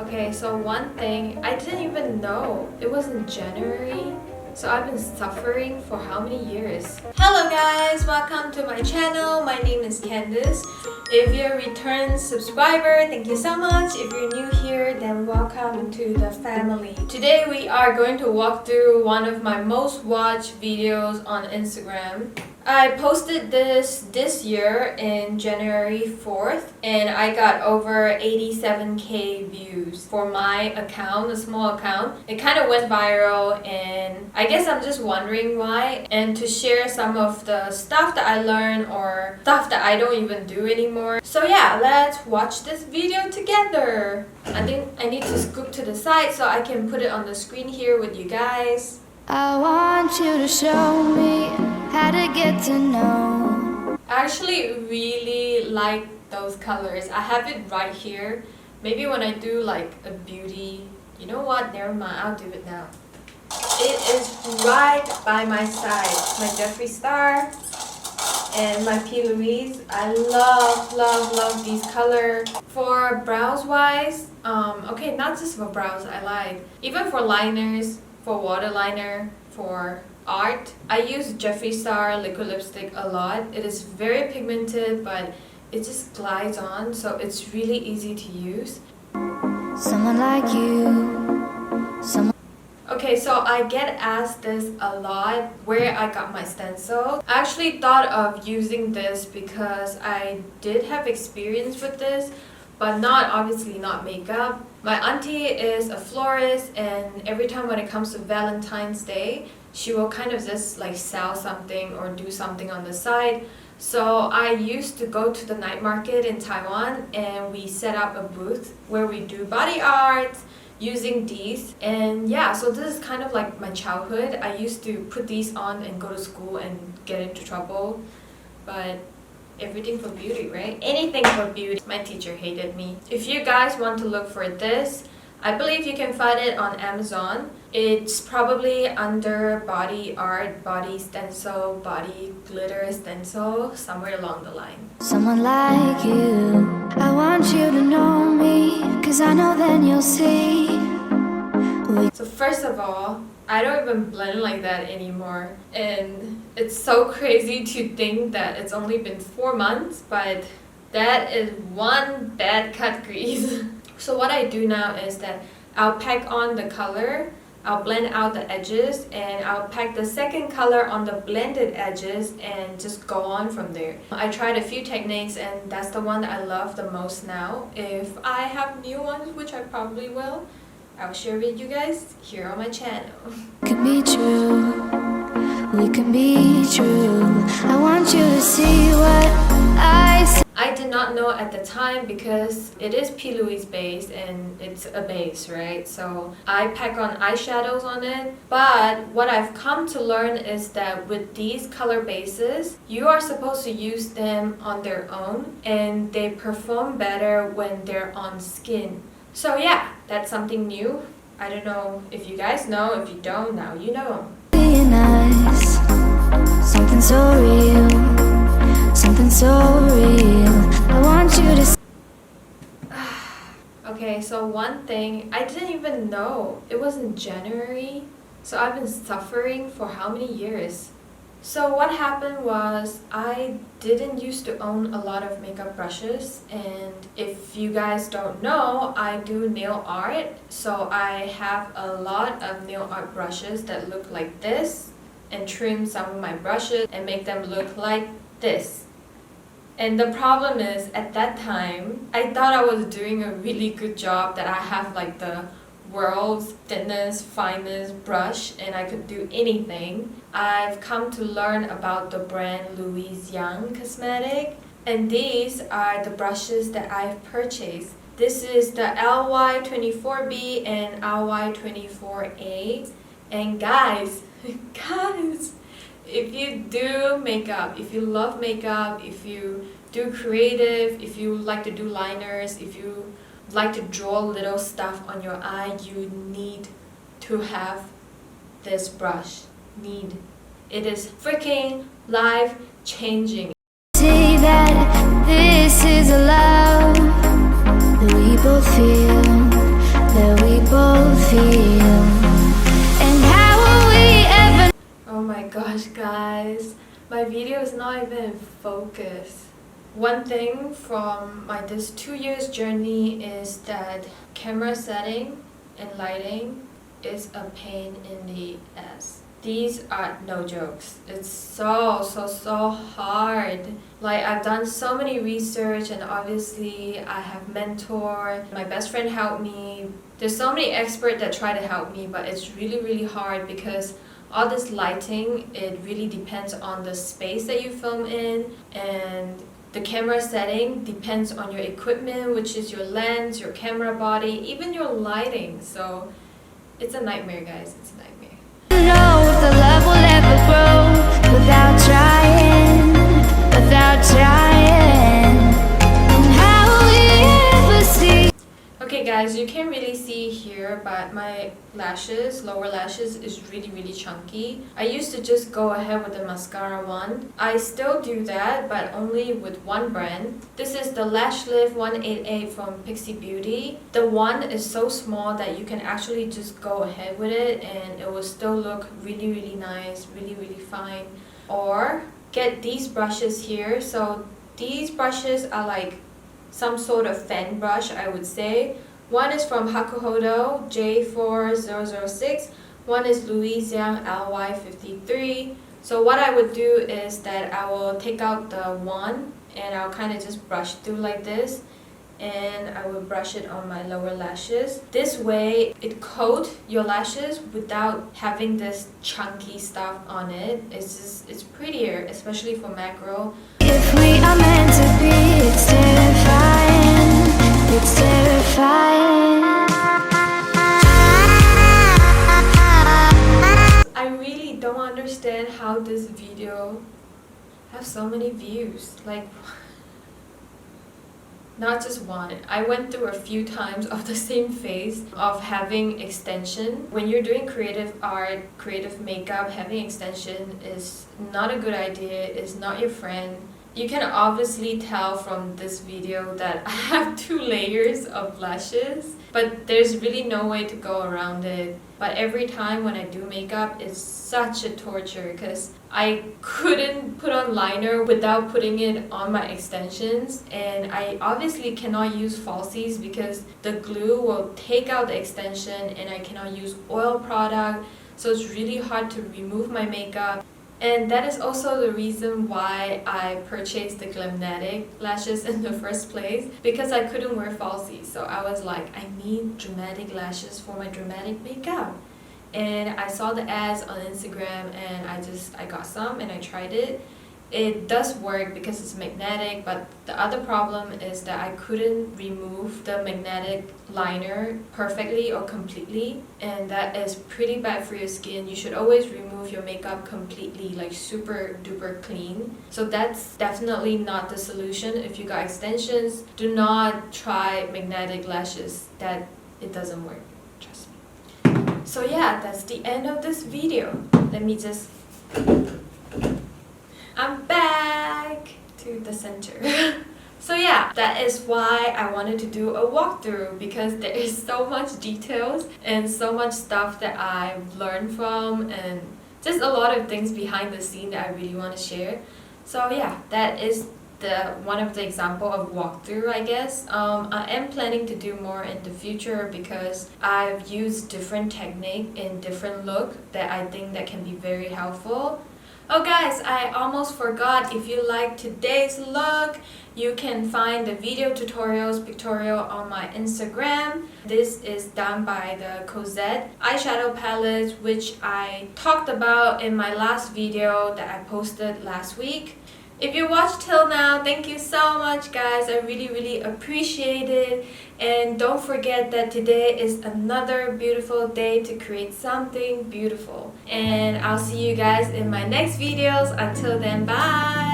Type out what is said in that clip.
Okay, so one thing, I didn't even know it was in January. So I've been suffering for how many years? Hello guys, welcome to my channel. My name is Candice. If you're a return subscriber, thank you so much. If you're new here, then welcome to the family. Today we are going to walk through one of my most watched videos on Instagram. I posted this year in January 4th and I got over 87k views for my account, a small account. It kind of went viral and I guess I'm just wondering why, and to share some of the stuff that I learned or stuff that I don't even do anymore. So yeah, let's watch this video together. I think I need to scoop to the side so I can put it on the screen here with you guys. I want you to show me how to get to know. I actually really like those colors. I have it right here. Maybe when I do like a beauty, you know what, never mind, I'll do it now. It is right by my side. My Jeffree Star and my P. Louise. I love these colors. For brows wise, okay, not just for brows, I like. Even for liners, for waterliner, for art, I use Jeffree Star liquid lipstick a lot. It is very pigmented, but it just glides on, so it's really easy to use. Someone like you. Okay, so I get asked this a lot, where I got my stencil. I actually thought of using this because I did have experience with this, but obviously not makeup. My auntie is a florist, and every time when it comes to Valentine's Day, she will kind of just like sell something or do something on the side. So I used to go to the night market in Taiwan and we set up a booth where we do body art using these. And yeah, so this is kind of like my childhood. I used to put these on and go to school and get into trouble. But everything for beauty, right? Anything for beauty. My teacher hated me. If you guys want to look for this, I believe you can find it on Amazon. It's probably under body art, body stencil, body glitter stencil, somewhere along the line. Someone like you. I want you to know me, cause I know then you'll see. So first of all, I don't even blend like that anymore. And it's so crazy to think that it's only been 4 months, but that is one bad cut grease. So what I do now is that I'll pack on the color, I'll blend out the edges, and I'll pack the second color on the blended edges and just go on from there. I tried a few techniques and that's the one that I love the most now. If I have new ones, which I probably will, I'll share with you guys here on my channel. Could be true, we can be true. I want you to see what I see. I did not know at the time because it is P. Louise base and it's a base, right? So I pack on eyeshadows on it. But what I've come to learn is that with these color bases, you are supposed to use them on their own and they perform better when they're on skin. So yeah, that's something new. I don't know if you guys know. If you don't, now you know. Being nice, something so real, something so real. I want you to. Okay, so one thing, I didn't even know it was in January. So I've been suffering for how many years? So what happened was I didn't used to own a lot of makeup brushes, and if you guys don't know, I do nail art. So I have a lot of nail art brushes that look like this, and trim some of my brushes and make them look like this. And the problem is, at that time, I thought I was doing a really good job, that I have like the world's thinnest, finest brush and I could do anything. I've come to learn about the brand Louise Young Cosmetic, and these are the brushes that I've purchased. This is the LY24B and LY24A. And guys, if you do makeup, if you love makeup, if you do creative, if you like to do liners, if you like to draw little stuff on your eye, you need to have this brush. It is freaking life changing. See that this is a love that we both feel. that we both feel. And how will we ever? Oh my gosh, guys, my video is not even in focus. One thing from this 2 years journey is that camera setting and lighting is a pain in the ass. These are no jokes. It's so hard. Like, I've done so many research, and obviously I have mentor. My best friend helped me. There's so many experts that try to help me, but it's really hard because all this lighting, it really depends on the space that you film in, and the camera setting depends on your equipment, which is your lens, your camera body, even your lighting. So it's a nightmare, guys. It's a nightmare. Know if the love will ever grow without trying, without trying. And how will we ever see? Okay guys, you can't really see here, but my lashes, lower lashes, is really chunky. I used to just go ahead with the mascara one. I still do that, but only with one brand. This is the Lash Lift 188 from Pixie Beauty. The one is so small that you can actually just go ahead with it and it will still look really nice, really fine. Or get these brushes here. So these brushes are like some sort of fan brush, I would say. One is from Hakuhodo J4006. One is Louisiana LY53. So what I would do is that I will take out the one and I'll kind of just brush through like this, and I will brush it on my lower lashes. This way it coats your lashes without having this chunky stuff on it. It's prettier, especially for macro. If we are meant to be, it's terrifying. It's terrifying. I really don't understand how this video has so many views. Like, not just one. I went through a few times of the same phase of having extension. When you're doing creative art, creative makeup, having extension is not a good idea. It's not your friend. You can obviously tell from this video that I have 2 layers of lashes, but there's really no way to go around it. But every time when I do makeup, it's such a torture because I couldn't put on liner without putting it on my extensions, and I obviously cannot use falsies because the glue will take out the extension, and I cannot use oil product, so it's really hard to remove my makeup. And that is also the reason why I purchased the Glamnetic lashes in the first place, because I couldn't wear falsies. So I was like, I need dramatic lashes for my dramatic makeup. And I saw the ads on Instagram and I got some and I tried it. It does work because it's magnetic, but the other problem is that I couldn't remove the magnetic liner perfectly or completely, and that is pretty bad for your skin. You should always remove your makeup completely, like super duper clean. So that's definitely not the solution. If you got extensions, do not try magnetic lashes. That it doesn't work, trust me. So yeah, that's the end of this video. Let me just... I'm back to the center. So yeah, that is why I wanted to do a walkthrough, because there is so much details and so much stuff that I've learned from, and just a lot of things behind the scene that I really want to share. So yeah, that is one of the example of walkthrough, I guess. I am planning to do more in the future because I've used different technique in different look that I think that can be very helpful. Oh guys, I almost forgot, if you like today's look, you can find the video tutorials pictorial on my Instagram. This is done by the Cosette eyeshadow palettes, which I talked about in my last video that I posted last week. If you watched till now, thank you so much guys. I really appreciate it. And don't forget that today is another beautiful day to create something beautiful. And I'll see you guys in my next videos. Until then, bye!